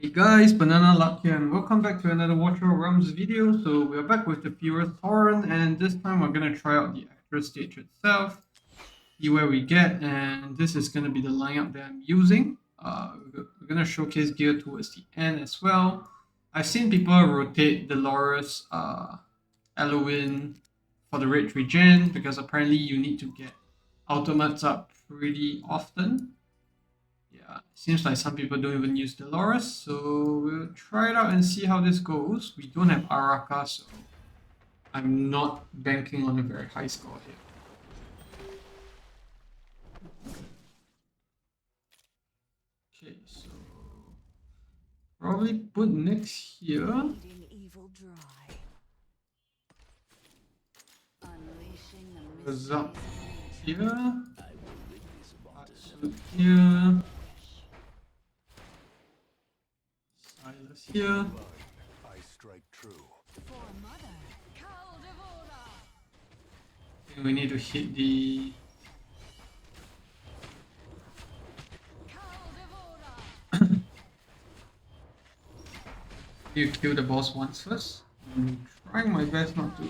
Hey guys, Banana Luck here, and welcome back to another Watcher Realms video. So we're back with the Furious Torrent, and this time we're gonna try out the extra stage itself, see where we get, and this is gonna be the lineup that I'm using. We're gonna showcase gear towards the end as well. I've seen people rotate Dolores, Eloin for the rage regen because apparently you need to get ultimates up pretty often. Yeah, seems like some people don't even use Dolores, so we'll try it out and see how this goes. We don't have Araka, so I'm not banking on a very high score here. Okay, so probably put next here. Goes up here. Atsu here. Silas here. We need to hit the you kill the boss once first. I'm trying my best not to.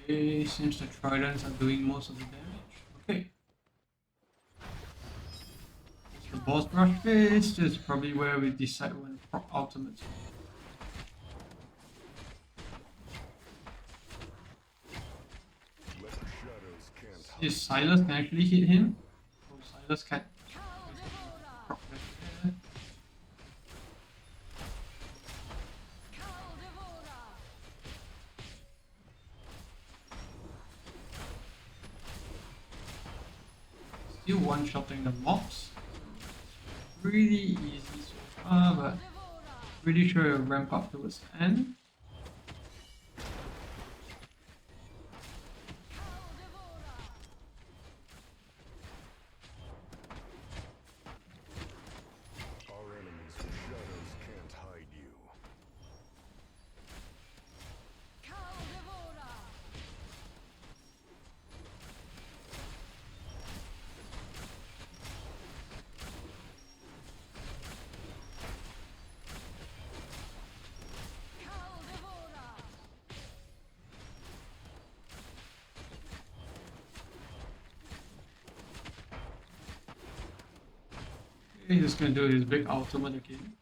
Okay, seems the tridents are doing most of the damage. Okay. It's the boss rush phase. This is probably where we decide when proc ultimates. This Silas can actually hit him. Oh, Silas can't. Still one-shotting the mobs. Really easy so far, but pretty sure it'll ramp up towards the end. Okay, he's gonna do his big ultimate again.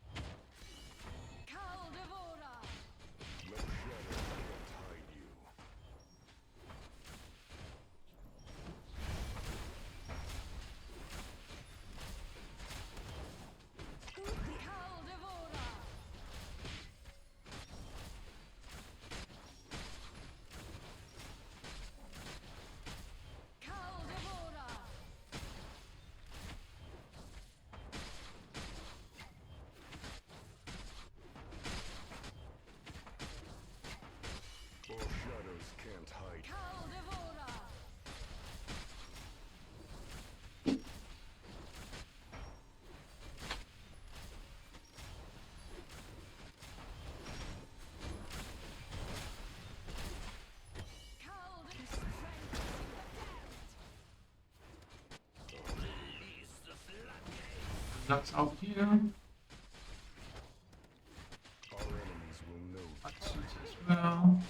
Ducks out here. Atsu as well.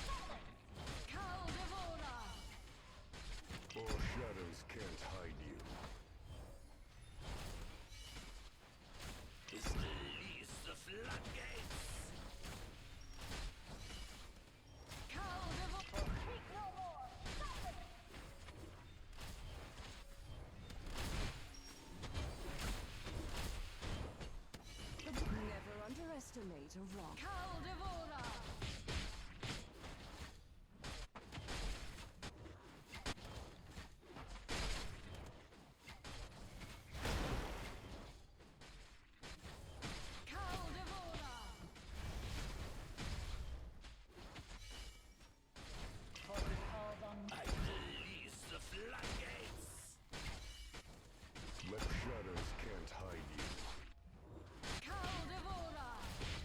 Underestimate a rock.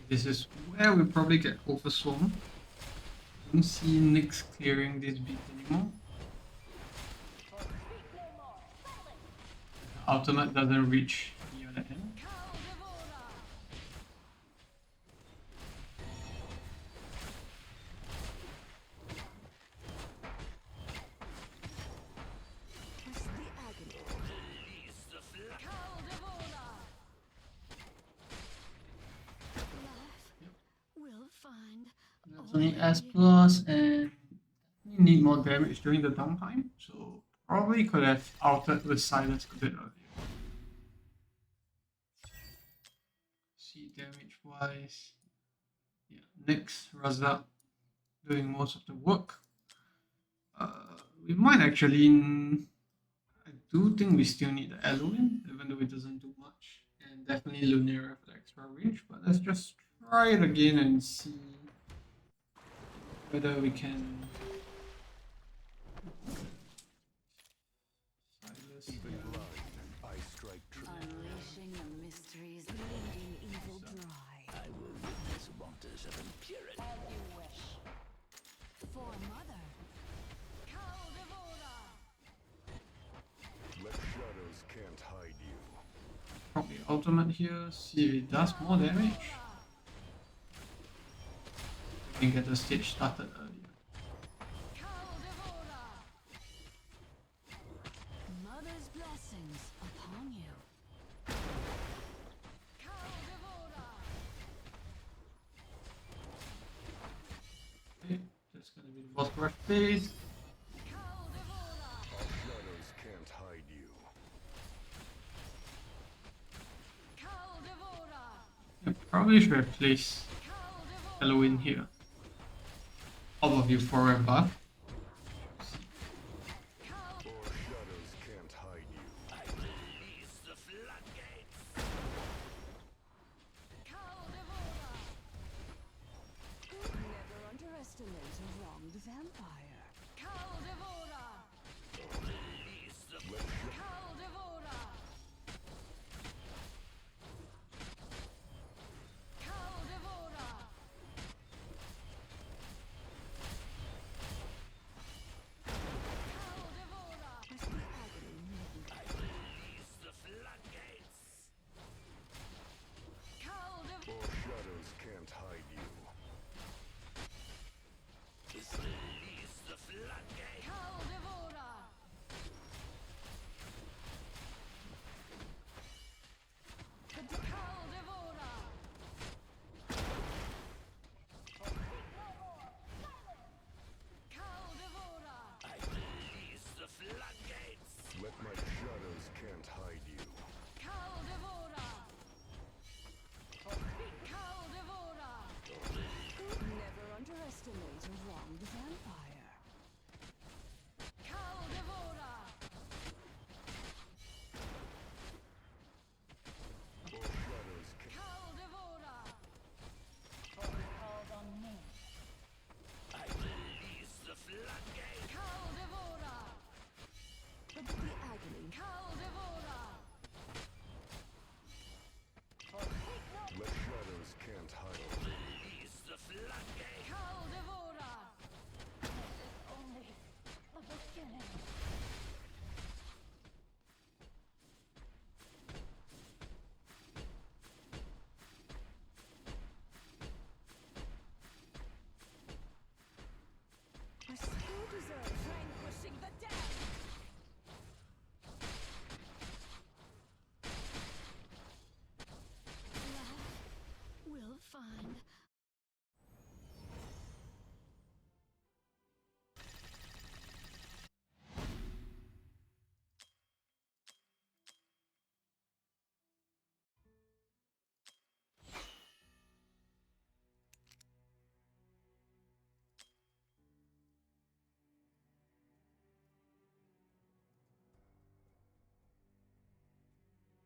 This is where we probably get overswarmed. Don't see Nyx clearing this beat anymore. ultimate doesn't reach the other end. That's only S plus, and you need more damage during the downtime, so probably could have altered with silence a bit earlier. See damage wise, yeah, Nyx Razak doing most of the work. We might actually. I do think we still need the Elohim, even though it doesn't do much, and definitely Lunera for the extra range. But let's just try it again and see whether we can. Unleashing the mysteries, bleeding evil dry. I will witness waters of impurity. As you wish. For mother. Let shadows can't hide you. Probably ultimate here, see if it does more damage. We can get the stage started earlier. Mother's blessings upon you. Okay, that's gonna be the boss rush phase. Our shadows can't hide you. Yeah, probably should have placed Halloween here. All of you for a buff. Our shadows can't hide you. I release the floodgates. Never underestimate a wronged vampire. Release the I release the floodgates. Our shadows can't hide you. Release the floodgates. I release the floodgates. Let my shadows can't hide you. Never underestimate a wronged vampire. Our shadows can't. Called on me. I release the floodgates. But the agony. Let shadows can't hide you. Release the floodgates. Only a beginning. I still deserve vanquishing the dead. Life will find.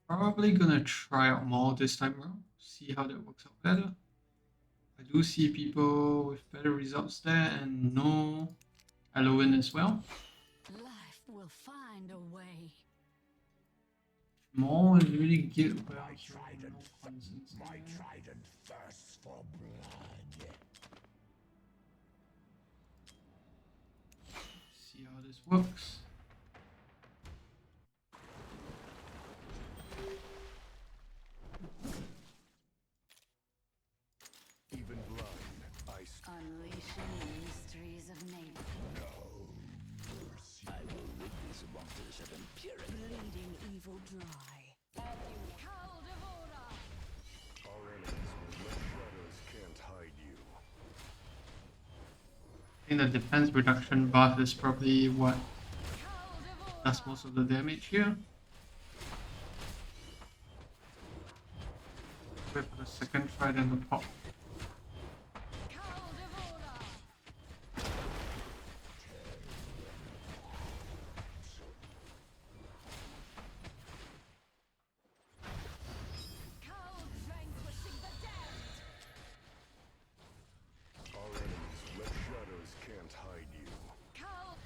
Probably gonna try out more this time around, see how that works out better. I do see people with better results there and no Halloween as well. Life will find a way. More is really geared well, My so trident, no concerns my there. trident thirsts for blood. See how this works. evil dry. Caldivora! Our enemies will let shadows can't hide you. I think the defense reduction buff is probably what Caldivora! does most of the damage here. Wait for the second try, then the pop. Caldivora! Cald vanquishing the damned! Our enemies let shadows can't hide you. Cald...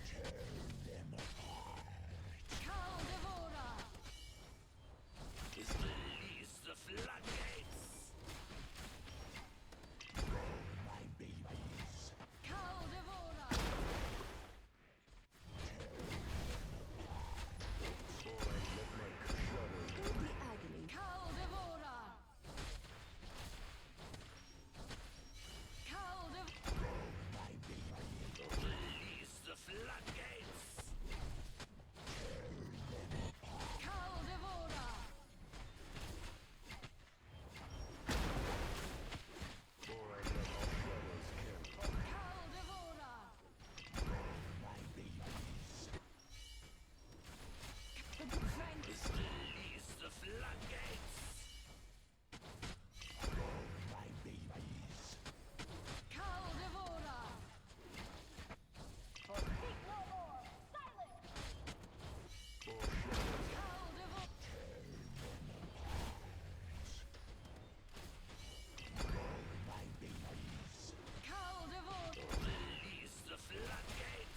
Caldivora! Release the floodgates. Caldivora! The agony. Caldivora! Release the floodgates. Caldivora! Caldivora! Release the floodgates. Caldivora! Caldivora! Caldivora! Release the floodgates.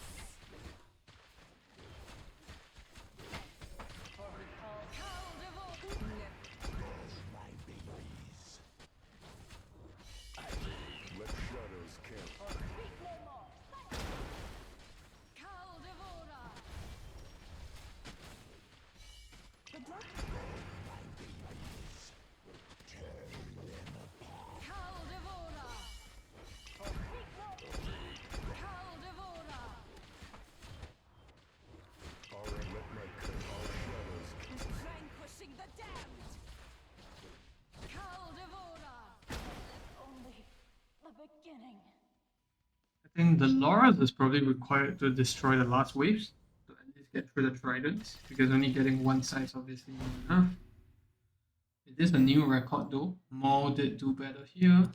Caldivora! Let shadows can't Caldivora! Caldivora! Caldivora! let my shadows Vanquishing the damned! Caldivora! Only the beginning. I think the Loras is probably required to destroy the last waves to at least get through the tridents, because only getting one size obviously not enough. It is a new record though. Maul did do better here,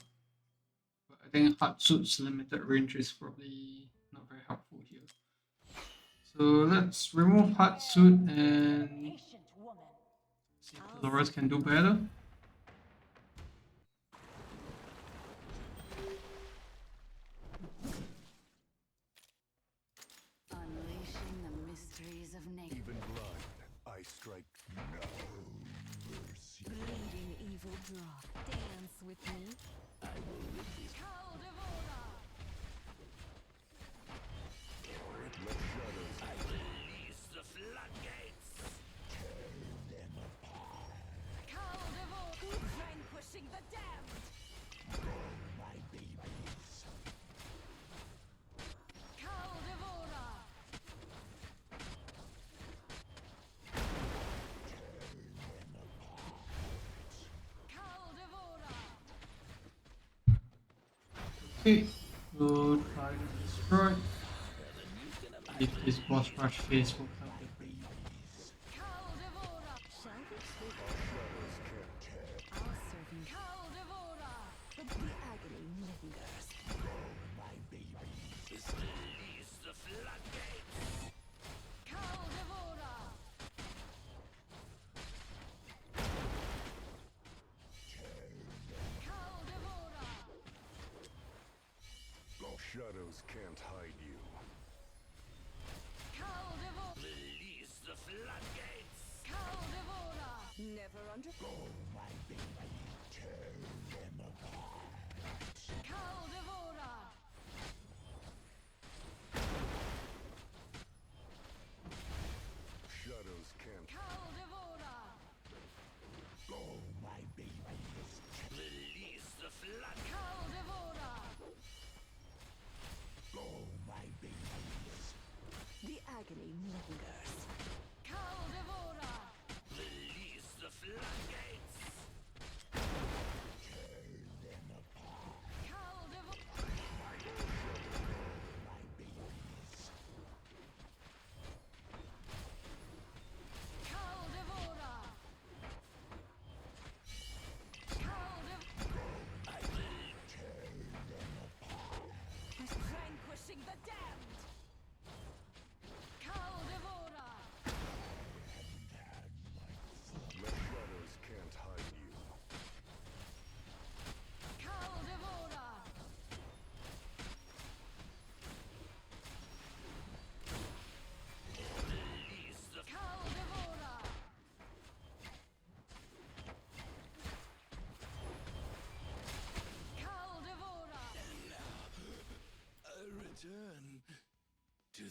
but I think Hatsu's limited range is probably not very helpful here. So let's remove Hatsu and Patient woman. see if the Loras can do better. Unleashing the mysteries of nature. even blind. I strike no mercy. Bleeding evil drop. Dance with me. Caldivora! Let shadows Release the floodgates. Caldivora! Vanquishing the damned! Caldivora! Caldivora! Okay, so try to destroy. If this boss rush phase will come different. Caldivora! Shall we speak? I'll serve you. Caldivora! The agony lingers. Release the floodgates. Caldivora! Caldivora! shadows can't hide you. Caldivora! Release the floodgates. Caldivora! Never under... Caldivora! Shadows can't. Caldivora! Release the flood. Caldivora! The agony lingers. Caldivora!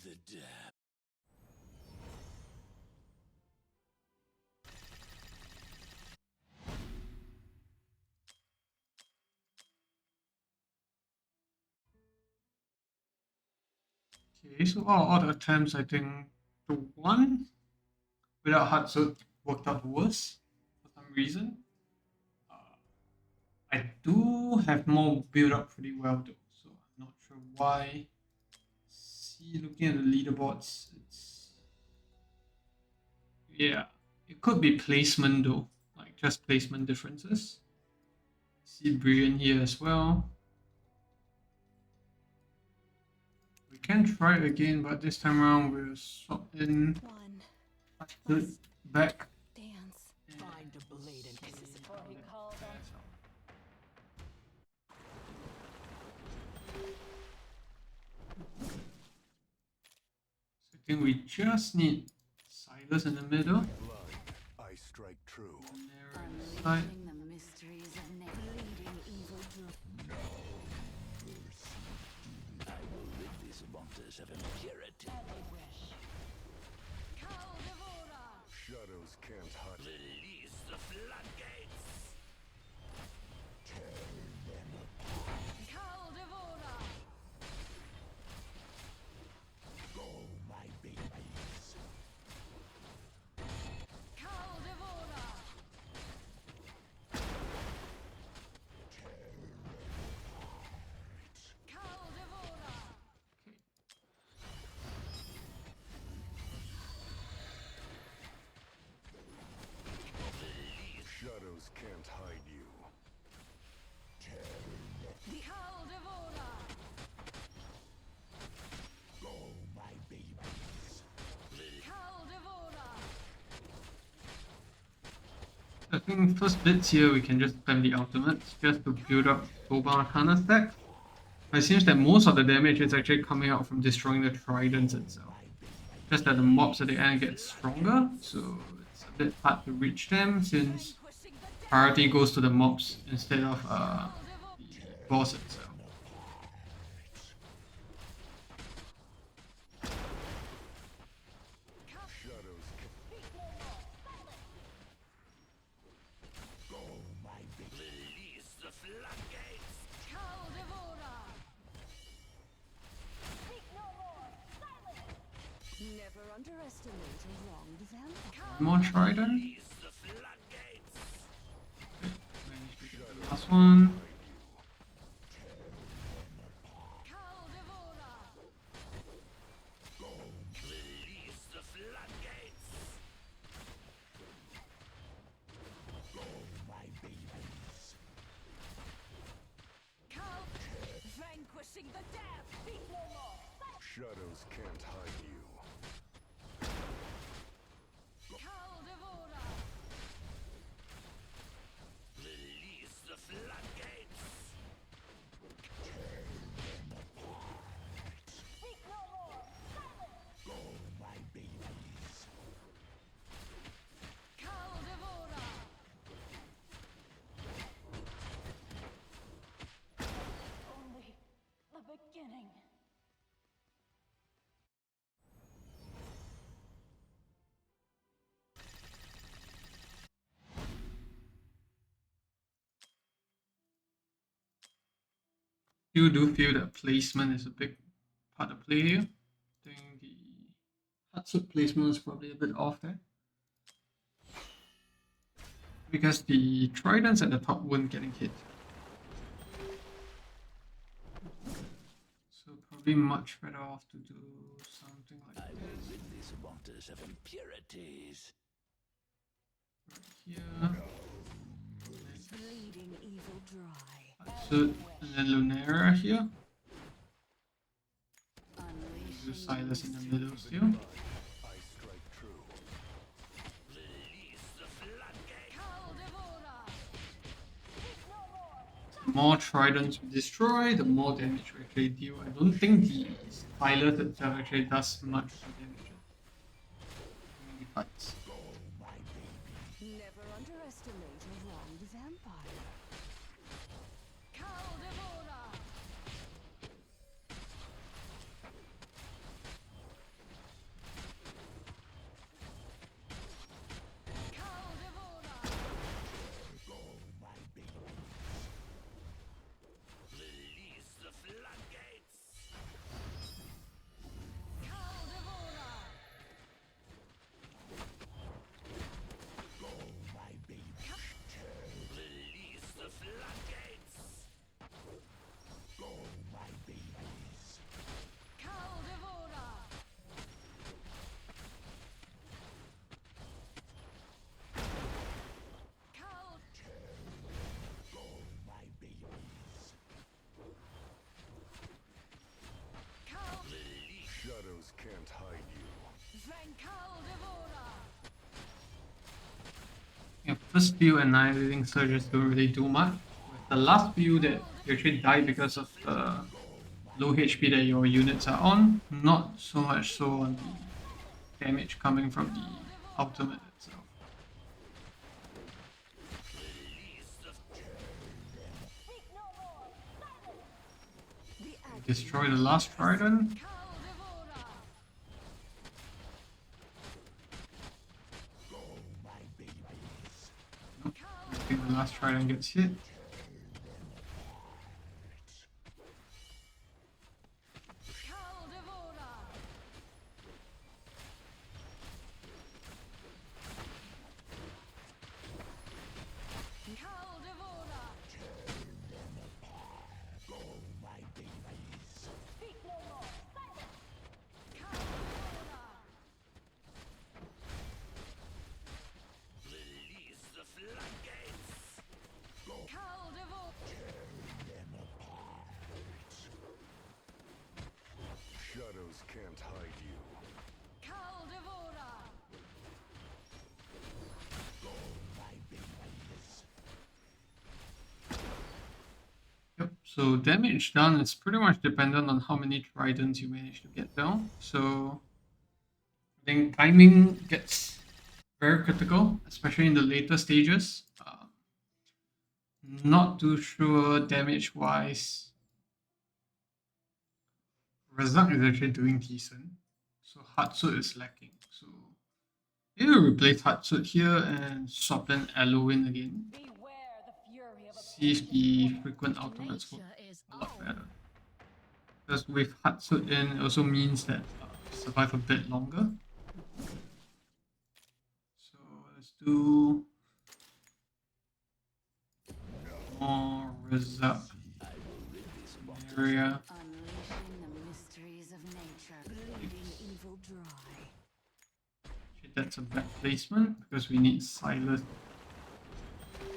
the depth. Okay, so all the attempts, I think the one without Hatsut worked out worse for some reason. Uh, I do have more build up pretty well though, so I'm not sure why. See, looking at the leaderboards, it's yeah, it could be placement though, like just placement differences. See Brian here as well. We can try it again, but this time around we'll swap in One Hatsut back. dance. Find a blade and This is before he called on. So I think we just need Silas in the middle. Blood, I strike true. And there inside. Unleashing the mysteries of bleeding evil to I will rid these monsters of impurity. Shadows can't hide. Release the floodgates. Go, my babies. Shadows can't hide you. Go, my babies. I think first bits here we can just spam the ultimates just to build up Toba Arcana stack. But it seems that most of the damage is actually coming out from destroying the tridents itself. Just that the mobs at the end get stronger, so it's a bit hard to reach them since priority goes to the mobs instead of the boss itself. Shadows go, my babies. Release the floodgates. never underestimate a wronged vampire. More trident. Release the floodgates. Managed to get the last one. Release the floodgates. Go, my babies. Vanquishing the damned. Speak no more. Shadows can't hide you. Release the floodgates. Go, my babies. Only the beginning. You do feel that placement is a big part of play here. I think the Hatsut placement is probably a bit off there. Because the tridents at the top weren't getting hit. So probably much better off to do something like I will this. rid these monsters of impurities. Right here. Bleeding evil dry. Hatsut and then Lunera here. Do Unleashing Silas in the middle still. Blood, I strike true. Release the floodgates. The more tridents we destroy, the more damage we actually deal. I don't think the Silas itself actually does much damage. When he fights. Go, my babies. Never underestimate a wronged vampire. Yeah, first few annihilating surges don't really do much. With the last few that you actually die because of the low HP that your units are on, not so much so on the damage coming from the ultimate itself. Destroy the last trident. Nope. I think the last trident gets hit. Shadows can't hide you. Yep, so damage done is pretty much dependent on how many tridents you manage to get down. So I think timing gets very critical, especially in the later stages. Not too sure damage wise. Razak is actually doing decent. So Hatsut is lacking. So maybe we'll replace Hatsut here and swap in Eloin again. See if the frequent ultimates work a lot better. Because with Hatsut in, it also means that survive a bit longer. So let's do more Razak area. Unleashing the mysteries of nature, bleeding evil dry. Okay, that's a bad placement because we need Silas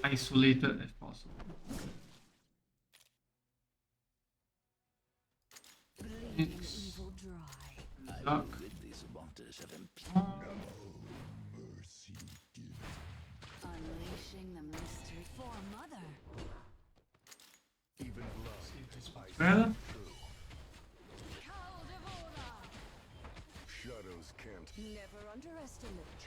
isolated if possible. Bleeding evil dry. Razak. Rid these waters of Unleashing the mystery for mother. Even blood Better. shadows can't. Never underestimate.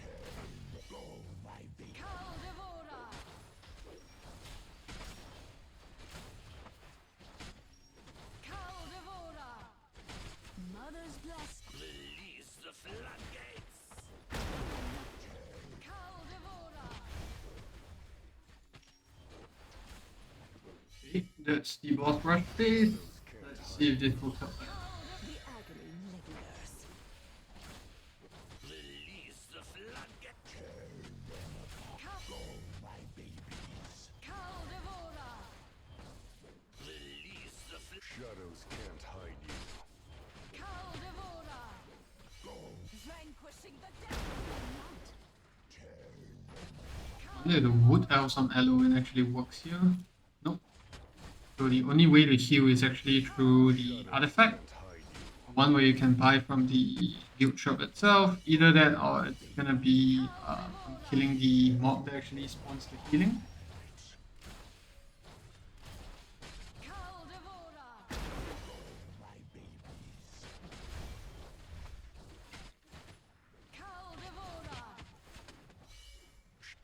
Mother's blessed. Release the floodgates. Okay, that's the boss rush phase. Let's see if this will help. The agony lingers. Release the floodgates. Release the Shadows can't hide you. Vanquishing the death. I wonder if the wood elves on Eloin actually works here. Nope. So the only way to heal is actually through the artifact. Can't hide you. One where you can buy from the guild shop itself. Either that or it's gonna be from killing the mob that actually spawns the healing.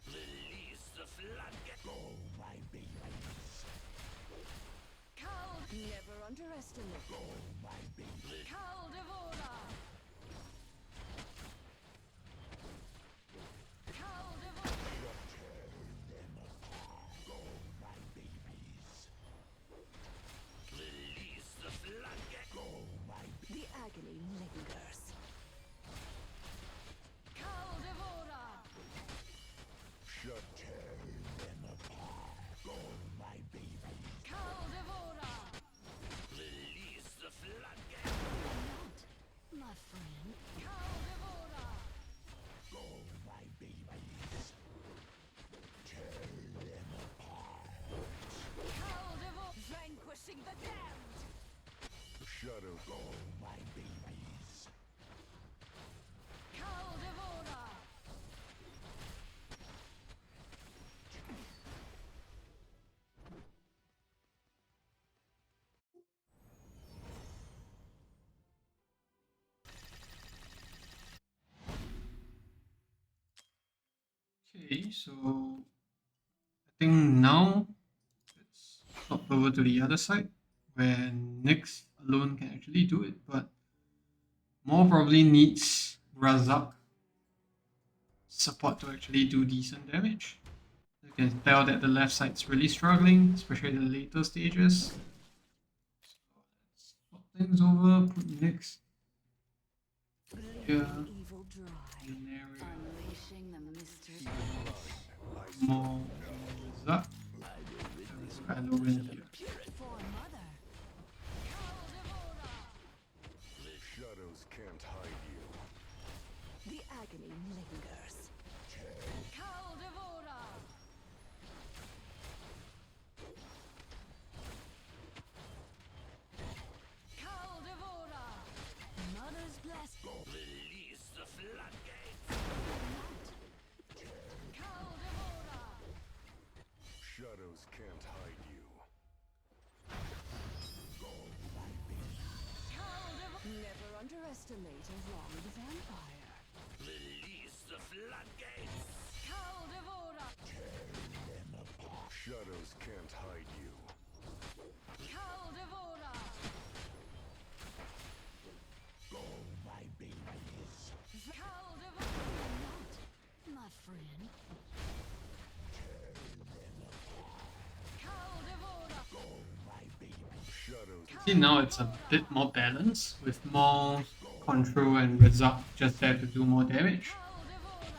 Release the floodgates. Never underestimate. Okay, so I think now let's swap over to the other side where Nyx alone can actually do it, but more probably needs Razak support to actually do decent damage. You can tell that the left side's really struggling, especially in the later stages. So let's swap things over, put Nyx here, Evil dry. in an area Unleashing the mystery. more Razak. Let's Kylo in here. For mother. Shadows can't hide you. The agony lingers. Caldevora. Caldevora. Mother's blessing. Release the floodgates. Caldevora. Shadows can't hide you. Never underestimate a wronged vampire. Release the floodgates. Caldevora. Shadows can't hide you. Caldevora. Caldevora. Not my friend. Caldevora. Shadows See, now it's a bit more balanced with more control and Razak just there to do more damage.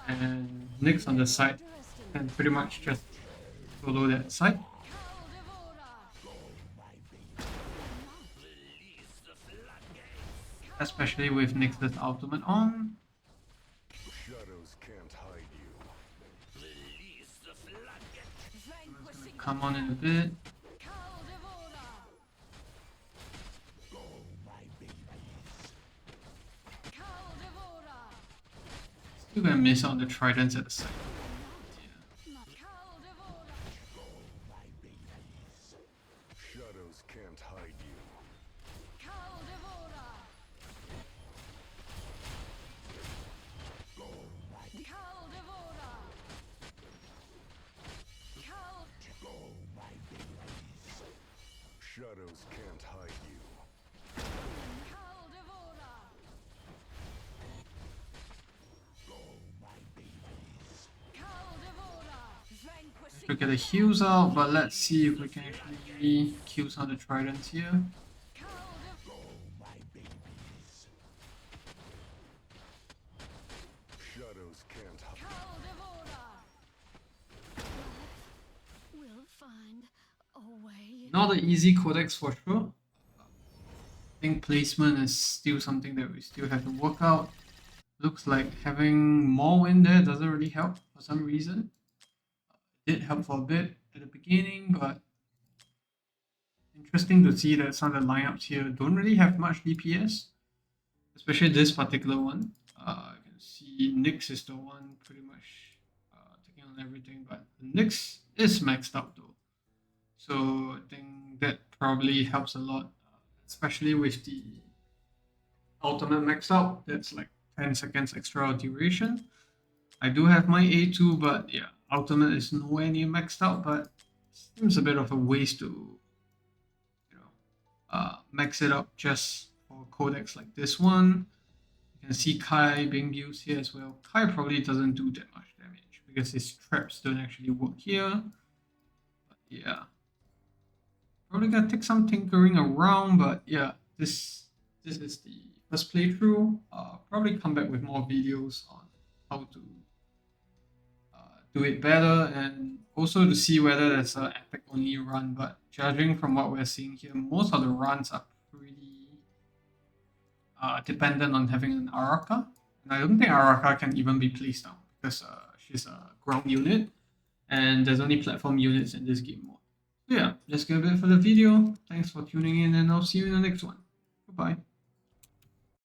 And Nyx on the side can pretty much just follow that side. Release the floodgates. Especially with Nyx's ultimate on. shadows can't hide you. Release the floodgates. Vanquishing Come on in a bit. Caldevora. Caldevora. Still gonna miss out on the tridents at the side. Caldevora. Shadows can't hide you. Caldevora. Caldevora. Shadows can't hide you. Caldevora. Caldevora. Vanquishing Look at the heals out, but let's see if we can actually kill some of the tridents here. Shadows can't hide. Caldevora. We'll find a way. Not an easy codex for sure. I think placement is still something that we still have to work out. Looks like having more in there doesn't really help for some reason. It did help for a bit at the beginning, but interesting to see that some of the lineups here don't really have much DPS, especially this particular one. You can see Nyx is the one pretty much taking on everything, but Nyx is maxed out though. So I think that probably helps a lot, especially with the ultimate maxed out. That's like 10 seconds extra duration. I do have my A2, but yeah, ultimate is nowhere near maxed out, but seems a bit of a waste to max it up just for a codex like this one. You can see Kai being used here as well. Kai probably doesn't do that much damage because his traps don't actually work here. But yeah, probably gonna take some tinkering around, but yeah, this is the first playthrough. Probably come back with more videos on how to do it better and also to see whether there's an epic only run. But judging from what we're seeing here, most of the runs are pretty dependent on having an Araka. And I don't think Araka can even be placed down because she's a ground unit and there's only platform units in this game mode. So yeah, that's gonna be it for the video. Thanks for tuning in and I'll see you in the next one. Goodbye.